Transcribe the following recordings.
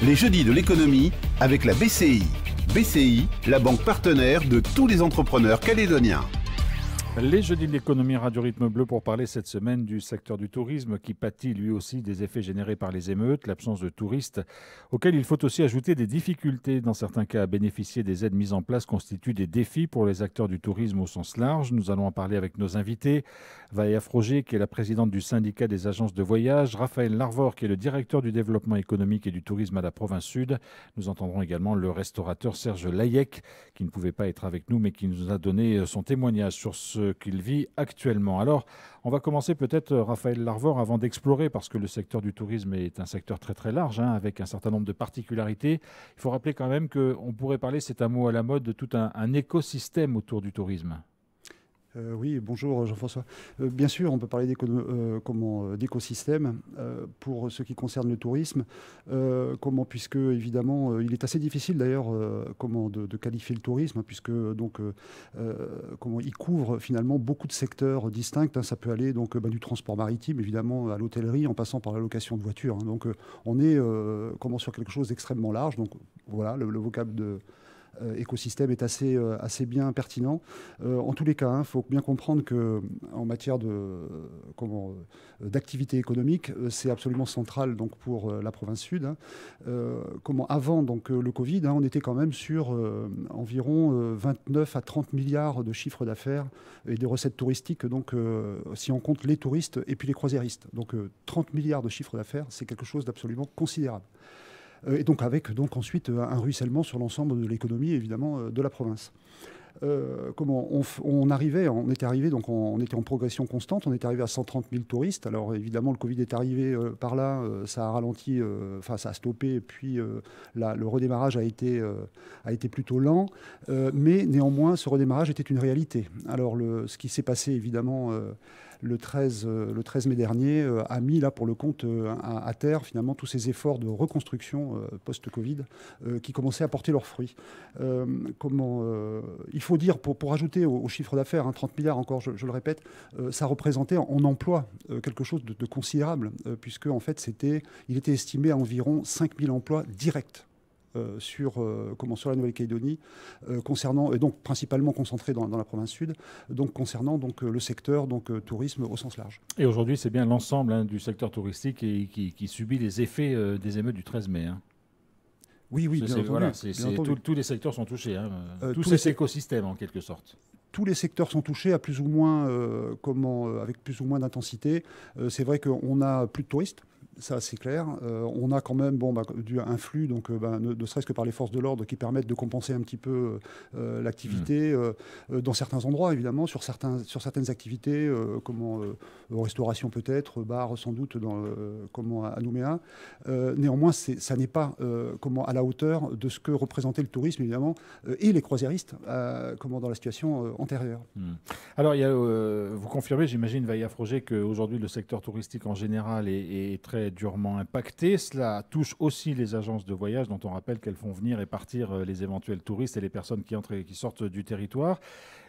Les jeudis de l'économie avec la BCI. BCI, la banque partenaire de tous les entrepreneurs calédoniens. Les jeudis de l'économie Radio Rythme Bleu pour parler cette semaine du secteur du tourisme qui pâtit lui aussi des effets générés par les émeutes, l'absence de touristes, auxquels il faut aussi ajouter des difficultés. Dans certains cas, à bénéficier des aides mises en place constituent des défis pour les acteurs du tourisme au sens large. Nous allons en parler avec nos invités. Vaïa Froger, qui est la présidente du syndicat des agences de voyage, Raphaël Larvor, qui est le directeur du développement économique et du tourisme à la province sud. Nous entendrons également le restaurateur Serge Layek, qui ne pouvait pas être avec nous, mais qui nous a donné son témoignage sur ce qu'il vit actuellement. Alors, on va commencer peut-être, Raphaël Larvor, avant d'explorer, parce que le secteur du tourisme est un secteur très très large, avec un certain nombre de particularités. Il faut rappeler quand même qu'on pourrait parler, c'est un mot à la mode, de tout un écosystème autour du tourisme. Oui, bonjour Jean-François. Bien sûr, on peut parler d'écosystème pour ce qui concerne le tourisme. Puisque évidemment, il est assez difficile d'ailleurs de qualifier le tourisme, puisque il couvre finalement beaucoup de secteurs distincts. Ça peut aller du transport maritime, évidemment, à l'hôtellerie, en passant par la location de voitures. Donc on est sur quelque chose d'extrêmement large. Donc voilà, le vocable de écosystème est assez bien pertinent. En tous les cas, il faut bien comprendre qu'en matière d'activité économique, c'est absolument central pour la province sud. Avant le Covid, on était quand même sur environ 29 à 30 milliards de chiffre d'affaires et de recettes touristiques, si on compte les touristes et puis les croisiéristes. Donc 30 milliards de chiffre d'affaires, c'est quelque chose d'absolument considérable. Et donc avec ensuite un ruissellement sur l'ensemble de l'économie, évidemment, de la province. On était en progression constante, on est arrivé à 130 000 touristes. Alors évidemment, le Covid est arrivé par là, ça a ralenti, ça a stoppé, et puis le redémarrage a été plutôt lent, mais néanmoins, ce redémarrage était une réalité. Alors ce qui s'est passé, évidemment, le 13 mai dernier, a mis là pour le compte à terre finalement tous ces efforts de reconstruction post-Covid qui commençaient à porter leurs fruits. Il faut dire, pour ajouter au chiffre d'affaires, 30 milliards encore, je le répète, ça représentait en emploi quelque chose de considérable, puisque en fait il était estimé à environ 5 000 emplois directs. Sur la Nouvelle-Calédonie, et donc principalement concentré dans la province sud, concernant le secteur tourisme au sens large. Et aujourd'hui, c'est bien l'ensemble du secteur touristique qui subit les effets des émeutes du 13 mai. Oui, bien entendu. Tous les secteurs sont touchés, tous ces écosystèmes en quelque sorte. Tous les secteurs sont touchés à plus ou moins, avec plus ou moins d'intensité. C'est vrai qu'on n'a plus de touristes. Ça, c'est clair. On a quand même un flux, ne serait-ce que par les forces de l'ordre, qui permettent de compenser un petit peu l'activité dans certains endroits, évidemment, sur certaines activités, restauration peut-être, bar sans doute, à Nouméa. Néanmoins, ça n'est pas à la hauteur de ce que représentait le tourisme, évidemment, et les croisiéristes, dans la situation antérieure. Alors, vous confirmez, j'imagine, Vaïa Froger, qu'aujourd'hui, le secteur touristique en général est très durement impacté. Cela touche aussi les agences de voyage dont on rappelle qu'elles font venir et partir les éventuels touristes et les personnes qui entrent et qui sortent du territoire.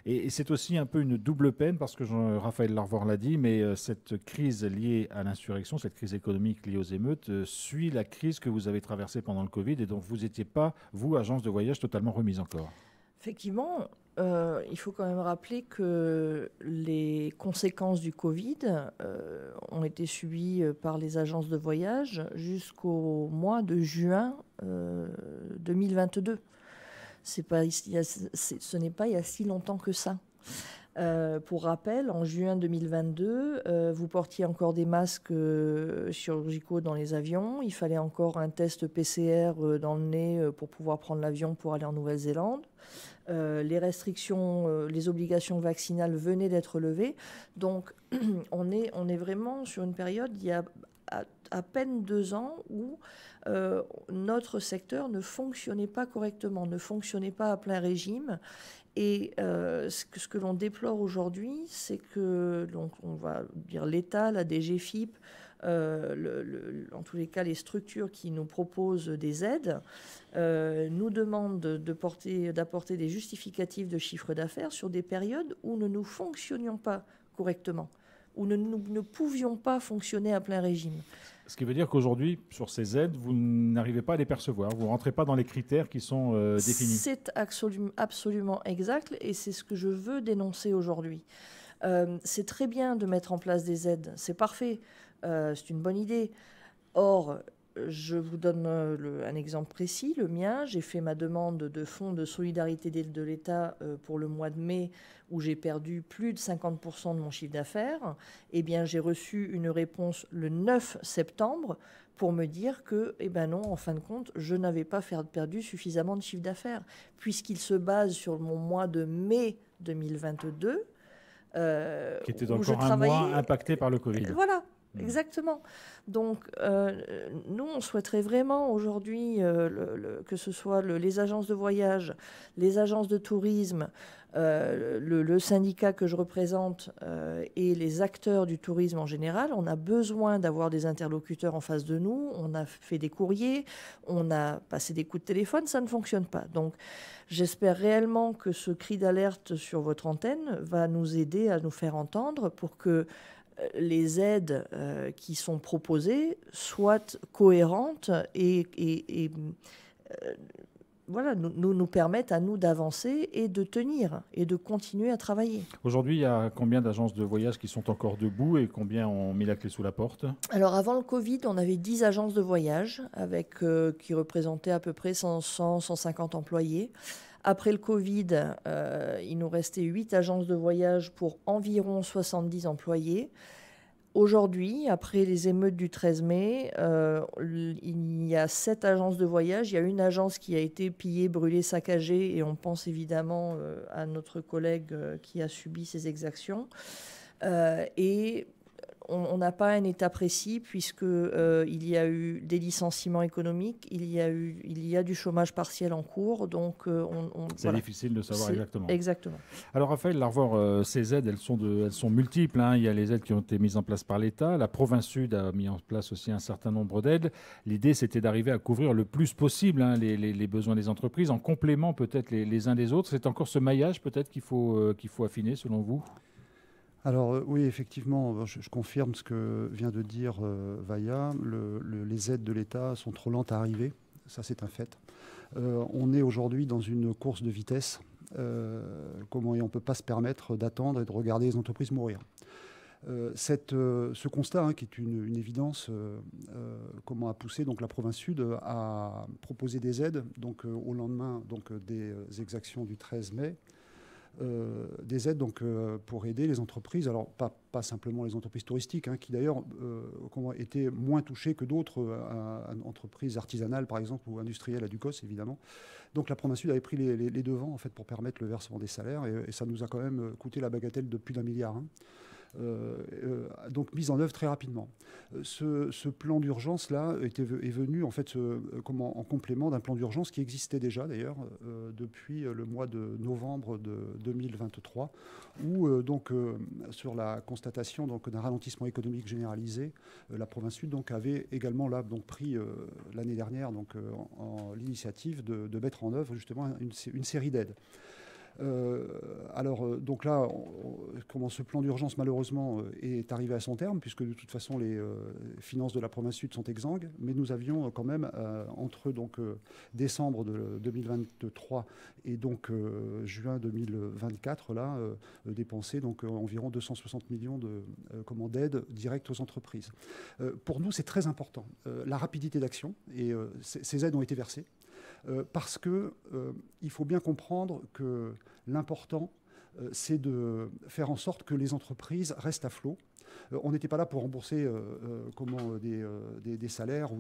Et c'est aussi un peu une double peine parce que Raphaël Larvor l'a dit, mais cette crise liée à l'insurrection, cette crise économique liée aux émeutes, suit la crise que vous avez traversée pendant le Covid et donc vous n'étiez pas, vous, agence de voyage, totalement remise encore. Effectivement, il faut quand même rappeler que les conséquences du Covid ont été subies par les agences de voyage jusqu'au mois de juin 2022. Ce n'est pas il y a si longtemps que ça. Pour rappel, en juin 2022, vous portiez encore des masques chirurgicaux dans les avions. Il fallait encore un test PCR dans le nez pour pouvoir prendre l'avion pour aller en Nouvelle-Zélande. Les restrictions, les obligations vaccinales venaient d'être levées. Donc, on est vraiment sur une période, il y a à peine 2 ans, où notre secteur ne fonctionnait pas correctement, ne fonctionnait pas à plein régime. Et ce que l'on déplore aujourd'hui, c'est que, donc, on va dire l'État, la DGFiP, en tous les cas les structures qui nous proposent des aides, nous demandent d'apporter des justificatifs de chiffre d'affaires sur des périodes où nous ne fonctionnions pas correctement, où nous ne pouvions pas fonctionner à plein régime. Ce qui veut dire qu'aujourd'hui, sur ces aides, vous n'arrivez pas à les percevoir, vous ne rentrez pas dans les critères qui sont définis. C'est absolument exact et c'est ce que je veux dénoncer aujourd'hui. C'est très bien de mettre en place des aides, c'est parfait, c'est une bonne idée. Or, je vous donne un exemple précis, le mien. J'ai fait ma demande de fonds de solidarité de l'État pour le mois de mai, où j'ai perdu plus de 50% de mon chiffre d'affaires. Eh bien, j'ai reçu une réponse le 9 septembre pour me dire que, eh ben non, en fin de compte, je n'avais pas perdu suffisamment de chiffre d'affaires, puisqu'il se base sur mon mois de mai 2022. Qui était encore un mois impacté par le Covid. Voilà. Exactement. Donc, nous, on souhaiterait vraiment aujourd'hui que ce soit les agences de voyage, les agences de tourisme, le syndicat que je représente et les acteurs du tourisme en général. On a besoin d'avoir des interlocuteurs en face de nous. On a fait des courriers, on a passé des coups de téléphone, ça ne fonctionne pas. Donc, j'espère réellement que ce cri d'alerte sur votre antenne va nous aider à nous faire entendre pour que les aides qui sont proposées soient cohérentes et voilà, nous permettent à nous d'avancer et de tenir et de continuer à travailler. Aujourd'hui, il y a combien d'agences de voyage qui sont encore debout et combien ont mis la clé sous la porte? Alors avant le Covid, on avait 10 agences de voyage qui représentaient à peu près 150 employés. Après le Covid, il nous restait 8 agences de voyage pour environ 70 employés. Aujourd'hui, après les émeutes du 13 mai, il y a 7 agences de voyage. Il y a une agence qui a été pillée, brûlée, saccagée, et on pense évidemment à notre collègue qui a subi ces exactions. Et on n'a pas un état précis puisque il y a eu des licenciements économiques, il y a du chômage partiel en cours, donc c'est voilà. Difficile de savoir exactement. Exactement. Alors Raphaël Larvor, ces aides, elles sont multiples. Hein. Il y a les aides qui ont été mises en place par l'État. La province Sud a mis en place aussi un certain nombre d'aides. L'idée, c'était d'arriver à couvrir le plus possible les besoins des entreprises, en complément peut-être les uns des autres. C'est encore ce maillage peut-être qu'il faut affiner selon vous? Alors oui, effectivement, je confirme ce que vient de dire Vaya. Les aides de l'État sont trop lentes à arriver, ça c'est un fait. On est aujourd'hui dans une course de vitesse, et on ne peut pas se permettre d'attendre et de regarder les entreprises mourir. Ce constat, qui est une évidence, a poussé donc la province Sud à proposer des aides au lendemain des exactions du 13 mai. Des aides pour aider les entreprises, alors pas simplement les entreprises touristiques, qui d'ailleurs étaient moins touchées que d'autres entreprises artisanales par exemple ou industrielles à Ducos évidemment. Donc la province Sud avait pris les devants en fait pour permettre le versement des salaires et ça nous a quand même coûté la bagatelle de plus d'1 milliard. Donc mise en œuvre très rapidement. Ce plan d'urgence-là est venu en fait en complément d'un plan d'urgence qui existait déjà d'ailleurs depuis le mois de novembre de 2023 où sur la constatation d'un ralentissement économique généralisé, la province Sud avait également pris l'année dernière l'initiative de mettre en œuvre justement une série d'aides. Donc là, ce plan d'urgence malheureusement est arrivé à son terme puisque de toute façon les finances de la province Sud sont exsangues, mais nous avions quand même entre décembre de 2023 et juin 2024 dépensé environ 260 millions d'aides directes aux entreprises. Pour nous, c'est très important la rapidité d'action et ces aides ont été versées. Parce qu'il faut bien comprendre que l'important, c'est de faire en sorte que les entreprises restent à flot. On n'était pas là pour rembourser des salaires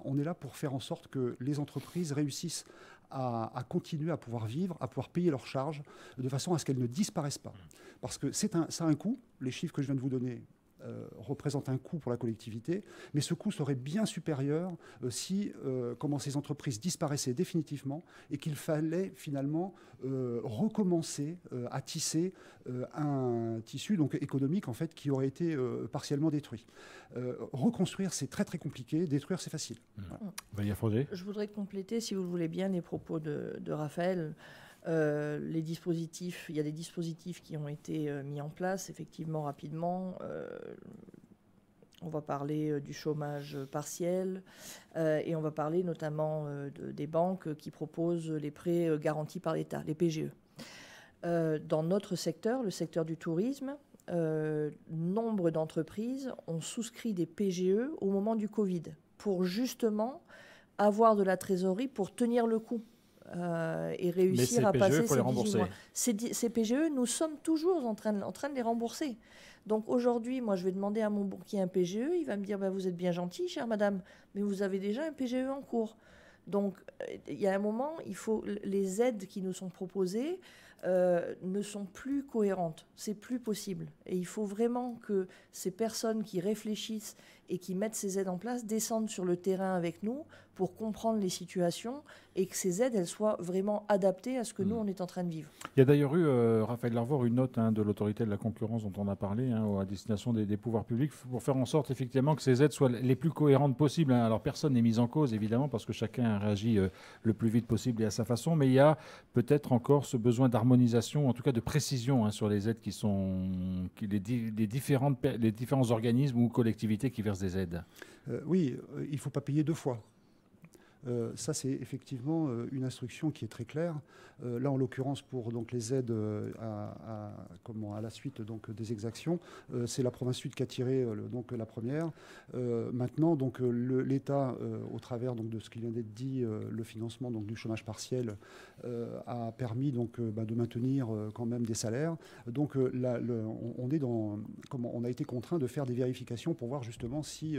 on est là pour faire en sorte que les entreprises réussissent à continuer à pouvoir vivre, à pouvoir payer leurs charges de façon à ce qu'elles ne disparaissent pas. Parce que ça a un coût. Les chiffres que je viens de vous donner représente un coût pour la collectivité, mais ce coût serait bien supérieur si ces entreprises disparaissaient définitivement et qu'il fallait finalement recommencer à tisser un tissu économique en fait qui aurait été partiellement détruit. Reconstruire, c'est très très compliqué. Détruire, c'est facile. Voilà. Je voudrais compléter, si vous le voulez bien, les propos de Raphaël. Les dispositifs, il y a des dispositifs qui ont été mis en place effectivement rapidement. On va parler du chômage partiel et on va parler notamment des banques qui proposent les prêts garantis par l'État, les PGE. Dans notre secteur, le secteur du tourisme, nombre d'entreprises ont souscrit des PGE au moment du Covid pour justement avoir de la trésorerie pour tenir le coup et réussir à passer ces 18 mois. Ces PGE, nous sommes toujours en train de les rembourser. Donc aujourd'hui, moi, je vais demander à mon banquier un PGE. Il va me dire, vous êtes bien gentil, chère madame, mais vous avez déjà un PGE en cours. Donc, il y a un moment, les aides qui nous sont proposées ne sont plus cohérentes. C'est plus possible. Et il faut vraiment que ces personnes qui réfléchissent et qui mettent ces aides en place descendent sur le terrain avec nous pour comprendre les situations et que ces aides, elles soient vraiment adaptées à ce que nous, on est en train de vivre. Il y a d'ailleurs eu, Raphaël Larvor, une note de l'autorité de la concurrence dont on a parlé à destination des pouvoirs publics pour faire en sorte effectivement que ces aides soient les plus cohérentes possibles. Alors personne n'est mis en cause évidemment parce que chacun réagit le plus vite possible et à sa façon, mais il y a peut-être encore ce besoin d'harmonisation, en tout cas de précision sur les aides les différents organismes ou collectivités qui versent des aides. Oui, il ne faut pas payer deux fois. Ça, c'est effectivement une instruction qui est très claire. Là, en l'occurrence, pour donc, les aides à la suite donc, des exactions, c'est la province sud qui a tiré donc, la première. Maintenant, donc, l'État, au travers donc, de ce qui vient d'être dit, le financement donc, du chômage partiel, a permis donc, de maintenir quand même des salaires. Donc, là, on a été contraint de faire des vérifications pour voir justement si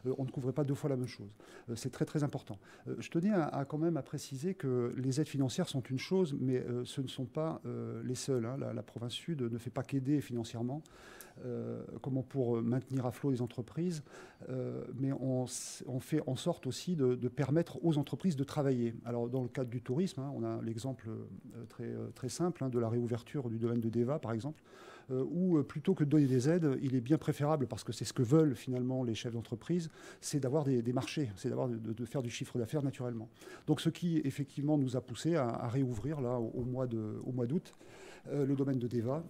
on ne couvrait pas deux fois la même chose. C'est très, très important. Je tenais quand même à préciser que les aides financières sont une chose, mais ce ne sont pas les seules. La province sud ne fait pas qu'aider financièrement pour maintenir à flot les entreprises, mais on fait en sorte aussi de permettre aux entreprises de travailler. Alors dans le cadre du tourisme, on a l'exemple très, très simple de la réouverture du domaine de Deva, par exemple, où plutôt que de donner des aides, il est bien préférable, parce que c'est ce que veulent finalement les chefs d'entreprise, c'est d'avoir des marchés, c'est de faire du chiffre d'affaires naturellement. Donc ce qui effectivement nous a poussé à réouvrir là au mois d'août le domaine de Deva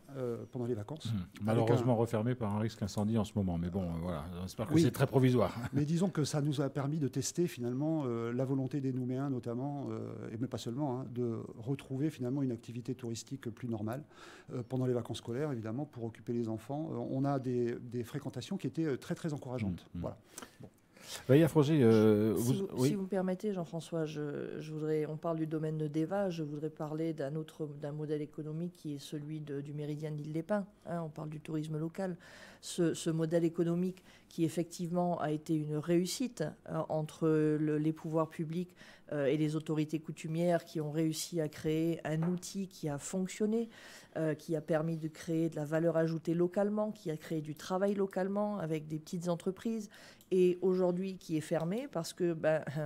pendant les vacances. Malheureusement refermé par un risque incendie en ce moment, mais bon voilà, j'espère que c'est très provisoire. Mais disons que ça nous a permis de tester finalement la volonté des Nouméens notamment, mais pas seulement, de retrouver finalement une activité touristique plus normale pendant les vacances scolaires évidemment pour occuper les enfants. On a des fréquentations qui étaient très très encourageantes. Voilà. Bon. Vaïa Froger, si vous me permettez, Jean-François, on parle du domaine de Deva, je voudrais parler d'un modèle économique qui est celui du méridien d'Île-des-Pins. On parle du tourisme local. Ce modèle économique qui effectivement a été une réussite entre les pouvoirs publics et les autorités coutumières qui ont réussi à créer un outil qui a fonctionné, qui a permis de créer de la valeur ajoutée localement, qui a créé du travail localement avec des petites entreprises, et aujourd'hui qui est fermé parce que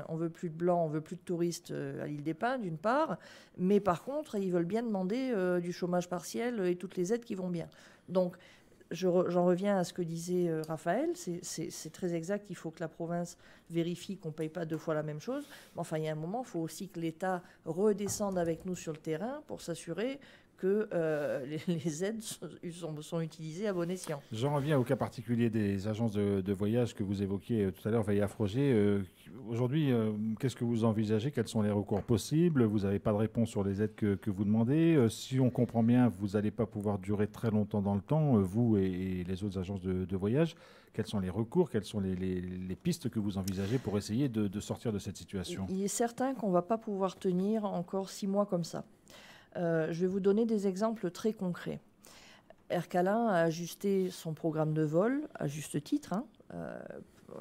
on veut plus de blancs, on veut plus de touristes à l'Île-des-Pins d'une part, mais par contre ils veulent bien demander du chômage partiel et toutes les aides qui vont bien. Donc j'en reviens à ce que disait Raphaël, c'est très exact, il faut que la province vérifie qu'on ne paye pas deux fois la même chose, mais enfin il y a un moment, il faut aussi que l'État redescende avec nous sur le terrain pour s'assurer que les aides sont utilisées à bon escient. J'en reviens au cas particulier des agences de voyage que vous évoquiez tout à l'heure, Vaïa Froger. Aujourd'hui, qu'est-ce que vous envisagez? Quels sont les recours possibles? Vous n'avez pas de réponse sur les aides que vous demandez. Si on comprend bien, vous n'allez pas pouvoir durer très longtemps dans le temps, vous et les autres agences de voyage. Quels sont les recours? Quelles sont les pistes que vous envisagez pour essayer de sortir de cette situation? Il est certain qu'on ne va pas pouvoir tenir encore 6 mois comme ça. Je vais vous donner des exemples très concrets. Air Calin a ajusté son programme de vol, à juste titre,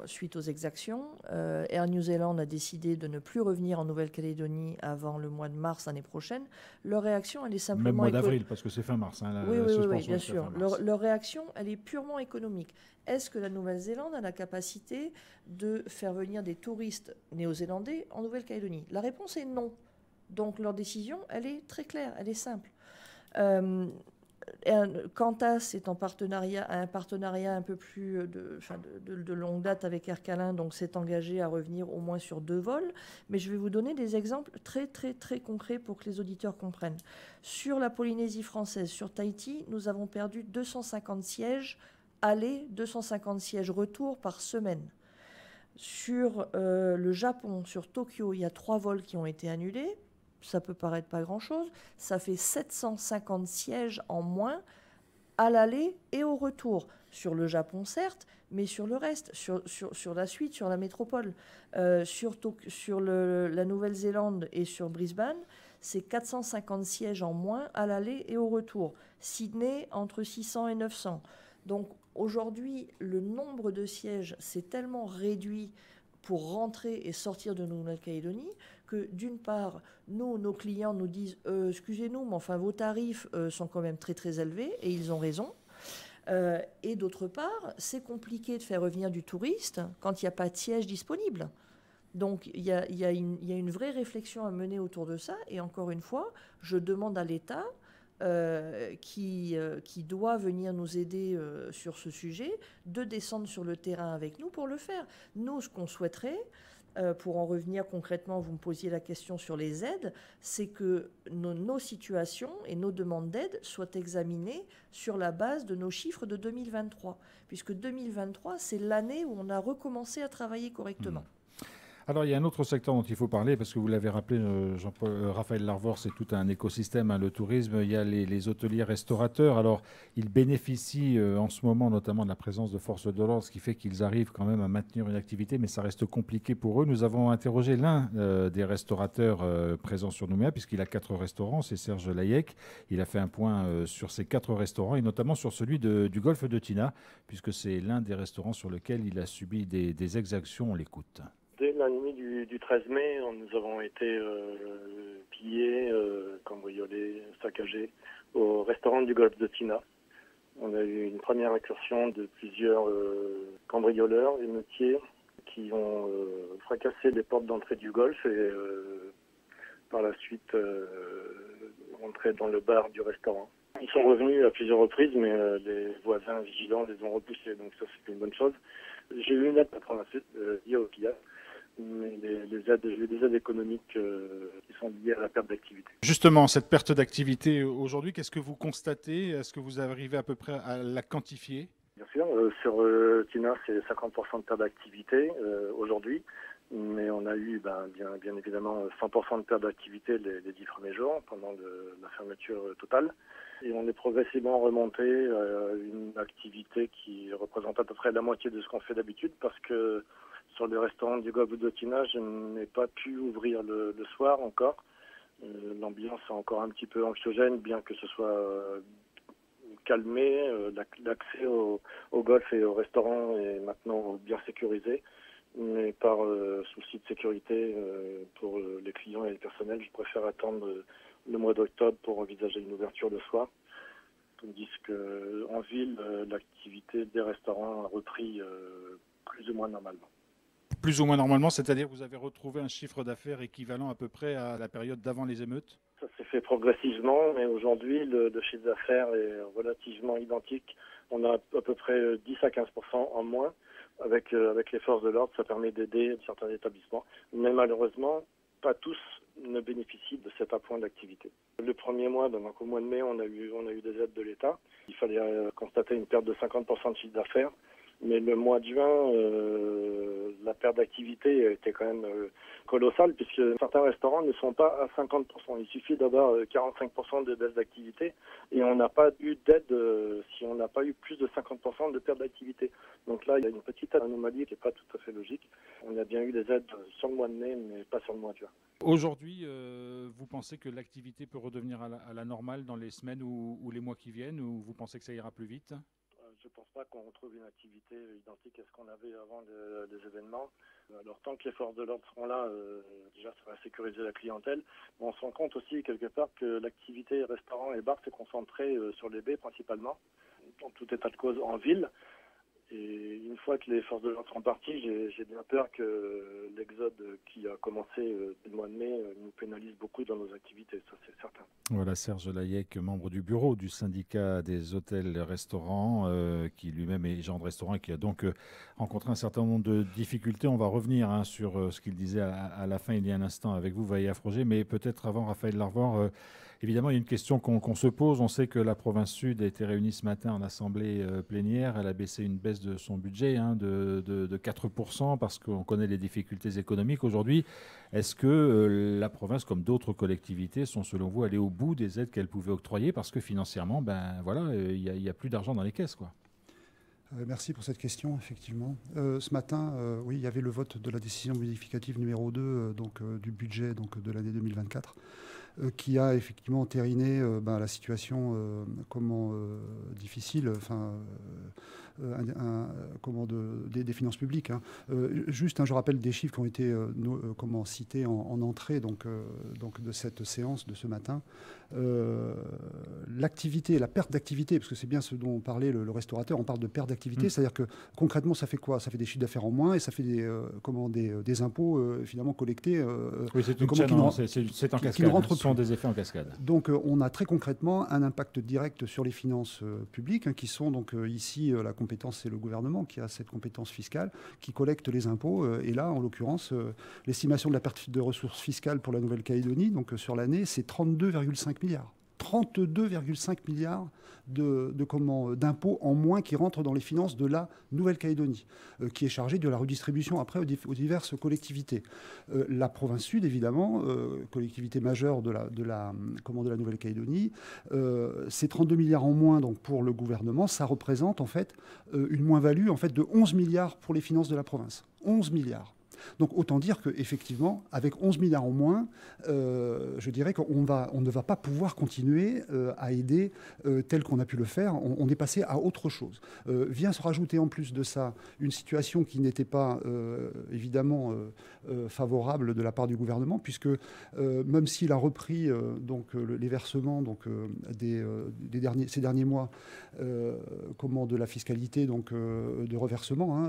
suite aux exactions. Air New Zealand a décidé de ne plus revenir en Nouvelle-Calédonie avant le mois de mars l'année prochaine. Leur réaction, elle est simplement... Même mois d'avril, parce que c'est fin mars. Oui, bien sûr. Leur réaction, elle est purement économique. Est-ce que la Nouvelle-Zélande a la capacité de faire venir des touristes néo-zélandais en Nouvelle-Calédonie? La réponse est non. Donc leur décision, elle est très claire, elle est simple. Qantas est un partenariat un peu plus de longue date avec Air Calin, donc s'est engagé à revenir au moins sur 2 vols. Mais je vais vous donner des exemples très très très concrets pour que les auditeurs comprennent. Sur la Polynésie française, sur Tahiti, nous avons perdu 250 sièges aller, 250 sièges retour par semaine. Sur le Japon, sur Tokyo, il y a 3 vols qui ont été annulés. Ça peut paraître pas grand-chose. Ça fait 750 sièges en moins à l'aller et au retour. Sur le Japon, certes, mais sur le reste, sur la suite, sur la métropole, sur la Nouvelle-Zélande et sur Brisbane, c'est 450 sièges en moins à l'aller et au retour. Sydney, entre 600 et 900. Donc aujourd'hui, le nombre de sièges s'est tellement réduit pour rentrer et sortir de Nouvelle-Calédonie que d'une part, nos clients nous disent excusez-nous, mais enfin vos tarifs sont quand même très très élevés et ils ont raison. Et d'autre part, c'est compliqué de faire revenir du touriste quand il n'y a pas de siège disponible. Donc il y a une vraie réflexion à mener autour de ça. Et encore une fois, je demande à l'État qui doit venir nous aider sur ce sujet, de descendre sur le terrain avec nous pour le faire. Nous, ce qu'on souhaiterait, pour en revenir concrètement, vous me posiez la question sur les aides, c'est que nos situations et nos demandes d'aide soient examinées sur la base de nos chiffres de 2023, puisque 2023, c'est l'année où on a recommencé à travailler correctement. Alors, il y a un autre secteur dont il faut parler, parce que vous l'avez rappelé, Raphaël Larvor, c'est tout un écosystème, le tourisme. Il y a les hôteliers restaurateurs. Alors, ils bénéficient en ce moment notamment de la présence de forces de l'ordre, ce qui fait qu'ils arrivent quand même à maintenir une activité, mais ça reste compliqué pour eux. Nous avons interrogé l'un des restaurateurs présents sur Nouméa, puisqu'il a 4 restaurants, c'est Serge Layec. Il a fait un point sur ces 4 restaurants, et notamment sur celui du golfe de Tina, puisque c'est l'un des restaurants sur lequel il a subi des exactions. On l'écoute. Dès la nuit du 13 mai, nous avons été pillés, cambriolés, saccagés au restaurant du golfe de Tina. On a eu une première incursion de plusieurs cambrioleurs émeutiers qui ont fracassé les portes d'entrée du golfe et par la suite rentré dans le bar du restaurant. Ils sont revenus à plusieurs reprises, mais les voisins vigilants les ont repoussés, donc ça c'est une bonne chose. J'ai eu une aide par la suite liée au pillage. Mais j'ai eu des aides économiques qui sont liées à la perte d'activité. Justement, cette perte d'activité aujourd'hui, qu'est-ce que vous constatez? Est-ce que vous arrivez à peu près à la quantifier? Bien sûr, sur Tina, c'est 50% de perte d'activité aujourd'hui, mais on a eu bien évidemment 100% de perte d'activité les 10 premiers jours pendant la fermeture totale. Et on est progressivement remonté à une activité qui représente à peu près la moitié de ce qu'on fait d'habitude, parce que sur le restaurant du golfe de Tina, je n'ai pas pu ouvrir le soir encore. L'ambiance est encore un petit peu anxiogène, bien que ce soit calmé. L'accès au golf et au restaurant est maintenant bien sécurisé. Mais par souci de sécurité pour les clients et les personnels, je préfère attendre le mois d'octobre pour envisager une ouverture le soir. Tandis qu'en ville, l'activité des restaurants a repris plus ou moins normalement. Plus ou moins normalement, c'est-à-dire que vous avez retrouvé un chiffre d'affaires équivalent à peu près à la période d'avant les émeutes? Ça s'est fait progressivement, mais aujourd'hui, le chiffre d'affaires est relativement identique. On a à peu près 10 à 15% en moins. Avec les forces de l'ordre, ça permet d'aider certains établissements. Mais malheureusement, pas tous ne bénéficient de cet appoint d'activité. Le premier mois, donc au mois de mai, on a eu des aides de l'État. Il fallait constater une perte de 50% de chiffre d'affaires. Mais le mois de juin, la perte d'activité était quand même colossale, puisque certains restaurants ne sont pas à 50%. Il suffit d'avoir 45% de baisse d'activité et on n'a pas eu d'aide si on n'a pas eu plus de 50% de perte d'activité. Donc là, il y a une petite anomalie qui n'est pas tout à fait logique. On a bien eu des aides sur le mois de mai, mais pas sur le mois de juin. Aujourd'hui, vous pensez que l'activité peut redevenir à la normale dans les semaines ou les mois qui viennent, ou vous pensez que ça ira plus vite? Je ne pense pas qu'on retrouve une activité identique à ce qu'on avait avant les événements. Alors tant que les forces de l'ordre seront là, déjà ça va sécuriser la clientèle. Mais on se rend compte aussi quelque part que l'activité restaurant et bar s'est concentrée sur les baies principalement, en tout état de cause en ville. Et une fois que les forces de l'ordre seront parties, j'ai bien peur que l'exode qui a commencé dès le mois de mai nous pénalise beaucoup dans nos activités, ça c'est certain. Voilà, Serge Layec, membre du bureau du syndicat des hôtels et restaurants, qui lui-même est gérant de restaurant et qui a donc rencontré un certain nombre de difficultés. On va revenir sur ce qu'il disait à la fin il y a un instant avec vous, Vaïa Froger, mais peut-être avant, Raphaël Larvor, Évidemment, il y a une question qu'on se pose. On sait que la province sud a été réunie ce matin en assemblée plénière. Elle a baissé une baisse de son budget de 4% parce qu'on connaît les difficultés économiques aujourd'hui. Est-ce que la province, comme d'autres collectivités, sont selon vous allées au bout des aides qu'elle pouvait octroyer parce que financièrement, il y a plus d'argent dans les caisses, quoi. Merci pour cette question, effectivement. Ce matin, oui, il y avait le vote de la décision modificative numéro 2 du budget de l'année 2024 qui a effectivement entériné la situation difficile, des finances publiques. Je rappelle des chiffres qui ont été cités en entrée de cette séance de ce matin. L'activité, la perte d'activité, parce que c'est bien ce dont parlait le restaurateur, on parle de perte d'activité, c'est-à-dire que concrètement, ça fait quoi? Ça fait des chiffres d'affaires en moins et ça fait des impôts finalement collectés. Oui, c'est une chaîne, c'est en cascade, ce sont des effets en cascade. Donc on a très concrètement un impact direct sur les finances publiques, qui sont ici, la compétence, c'est le gouvernement qui a cette compétence fiscale, qui collecte les impôts. Et là, en l'occurrence, l'estimation de la perte de ressources fiscales pour la Nouvelle-Calédonie, sur l'année, c'est 32,5 milliards. 32,5 milliards d'impôts en moins qui rentrent dans les finances de la Nouvelle-Calédonie, qui est chargée de la redistribution après aux diverses collectivités. La province sud, évidemment, collectivité majeure de la Nouvelle-Calédonie, c'est 32 milliards en moins pour le gouvernement. Ça représente en fait une moins-value de 11 milliards pour les finances de la province. 11 milliards. Donc autant dire qu'effectivement, avec 11 milliards en moins, je dirais qu'on ne va pas pouvoir continuer à aider tel qu'on a pu le faire. On est passé à autre chose. Vient se rajouter en plus de ça une situation qui n'était pas évidemment favorable de la part du gouvernement, puisque même s'il a repris les versements ces derniers mois de la fiscalité de reversement,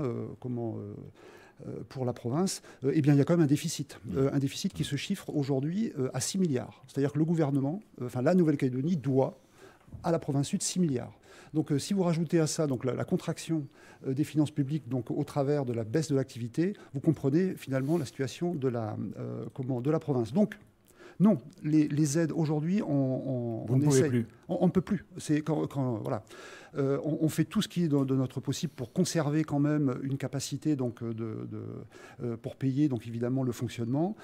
pour la province, il y a quand même un déficit qui se chiffre aujourd'hui à 6 milliards. C'est-à-dire que le gouvernement, la Nouvelle-Calédonie doit à la province sud 6 milliards. Donc si vous rajoutez à ça la contraction des finances publiques au travers de la baisse de l'activité, vous comprenez finalement la situation de la province. Donc non, les aides aujourd'hui, on essaie. Plus. On ne peut plus. C'est voilà. On fait tout ce qui est de notre possible pour conserver quand même une capacité pour payer évidemment le fonctionnement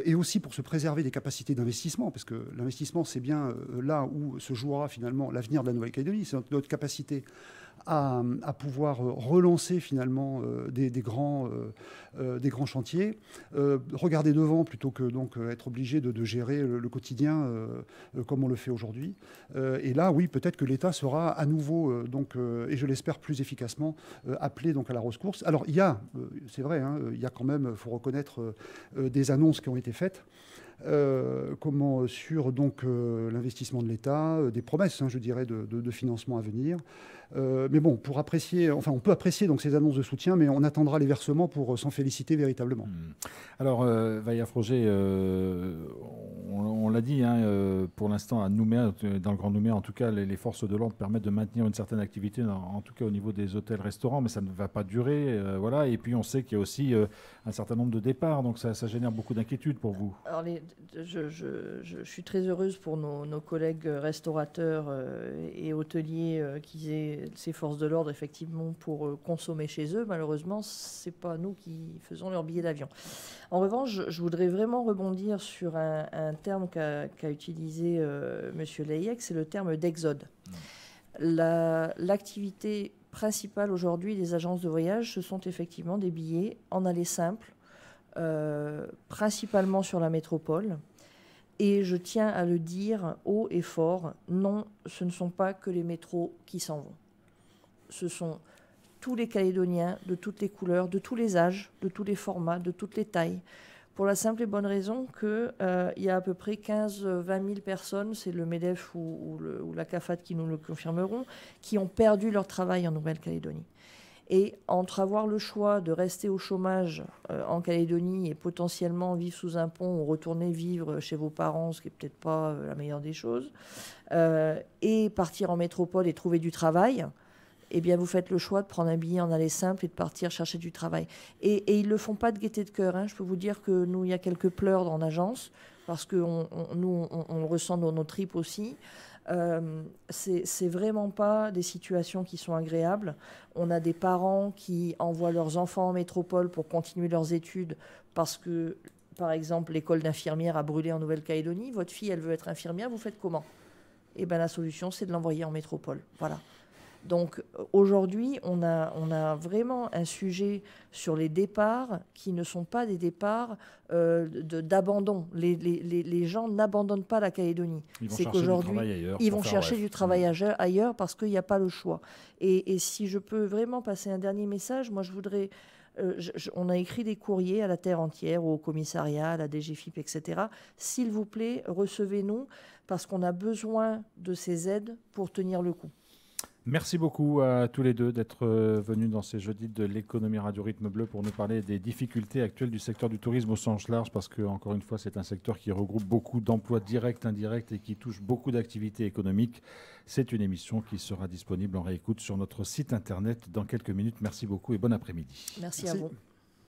et aussi pour se préserver des capacités d'investissement, parce que l'investissement, c'est bien là où se jouera finalement l'avenir de la Nouvelle-Calédonie. C'est notre capacité à pouvoir relancer finalement des grands chantiers, regarder devant plutôt que être obligé de gérer le quotidien comme on le fait aujourd'hui. Et là, oui, peut-être que l'État sera à nouveau, et je l'espère plus efficacement, appelé à la rescousse. Alors, c'est vrai, il y a quand même, il faut reconnaître, des annonces qui ont été faites. Sur l'investissement de l'État, des promesses, je dirais, de financement à venir. Mais bon, on peut apprécier ces annonces de soutien, mais on attendra les versements pour s'en féliciter véritablement. Alors, Vaïa Froger, on l'a dit, pour l'instant, à Nouméa, dans le Grand Nouméa, en tout cas, les forces de l'ordre permettent de maintenir une certaine activité, en tout cas au niveau des hôtels-restaurants, mais ça ne va pas durer. Voilà. Et puis, on sait qu'il y a aussi un certain nombre de départs, donc ça génère beaucoup d'inquiétudes pour vous. Alors, je suis très heureuse pour nos collègues restaurateurs et hôteliers qui aient ces forces de l'ordre effectivement pour consommer chez eux. Malheureusement, c'est pas nous qui faisons leur billet d'avion. En revanche, je voudrais vraiment rebondir sur un terme qu'a utilisé Monsieur Layek, c'est le terme d'exode. L'activité principale aujourd'hui des agences de voyage, ce sont effectivement des billets en aller simple, principalement sur la métropole. Et je tiens à le dire haut et fort, non, ce ne sont pas que les métros qui s'en vont. Ce sont tous les Calédoniens, de toutes les couleurs, de tous les âges, de tous les formats, de toutes les tailles. Pour la simple et bonne raison qu'il y a à peu près 15-20 000 personnes, c'est le MEDEF ou la CAFAT qui nous le confirmeront, qui ont perdu leur travail en Nouvelle-Calédonie. Et entre avoir le choix de rester au chômage en Calédonie et potentiellement vivre sous un pont ou retourner vivre chez vos parents, ce qui n'est peut-être pas la meilleure des choses, et partir en métropole et trouver du travail, eh bien, vous faites le choix de prendre un billet en aller simple et de partir chercher du travail. Et ils ne le font pas de gaieté de cœur. Je peux vous dire que nous, il y a quelques pleurs dans l'agence, parce que nous, on le ressent dans nos tripes aussi. C'est vraiment pas des situations qui sont agréables. On a des parents qui envoient leurs enfants en métropole pour continuer leurs études parce que, par exemple, l'école d'infirmière a brûlé en Nouvelle-Calédonie. Votre fille, elle veut être infirmière, vous faites comment? Eh bien, la solution, c'est de l'envoyer en métropole. Voilà. Donc aujourd'hui, on a vraiment un sujet sur les départs qui ne sont pas des départs d'abandon. Les gens n'abandonnent pas la Calédonie. C'est qu'aujourd'hui, ils vont chercher du travail ailleurs parce qu'il n'y a pas le choix. Et si je peux vraiment passer un dernier message, moi je voudrais... on a écrit des courriers à la terre entière, au commissariat, à la DGFiP, etc. S'il vous plaît, recevez-nous parce qu'on a besoin de ces aides pour tenir le coup. Merci beaucoup à tous les deux d'être venus dans ces jeudis de l'économie Radio Rythme Bleu pour nous parler des difficultés actuelles du secteur du tourisme au sens large, parce que, encore une fois, c'est un secteur qui regroupe beaucoup d'emplois directs, indirects et qui touche beaucoup d'activités économiques. C'est une émission qui sera disponible en réécoute sur notre site internet dans quelques minutes. Merci beaucoup et bon après-midi. Merci à vous.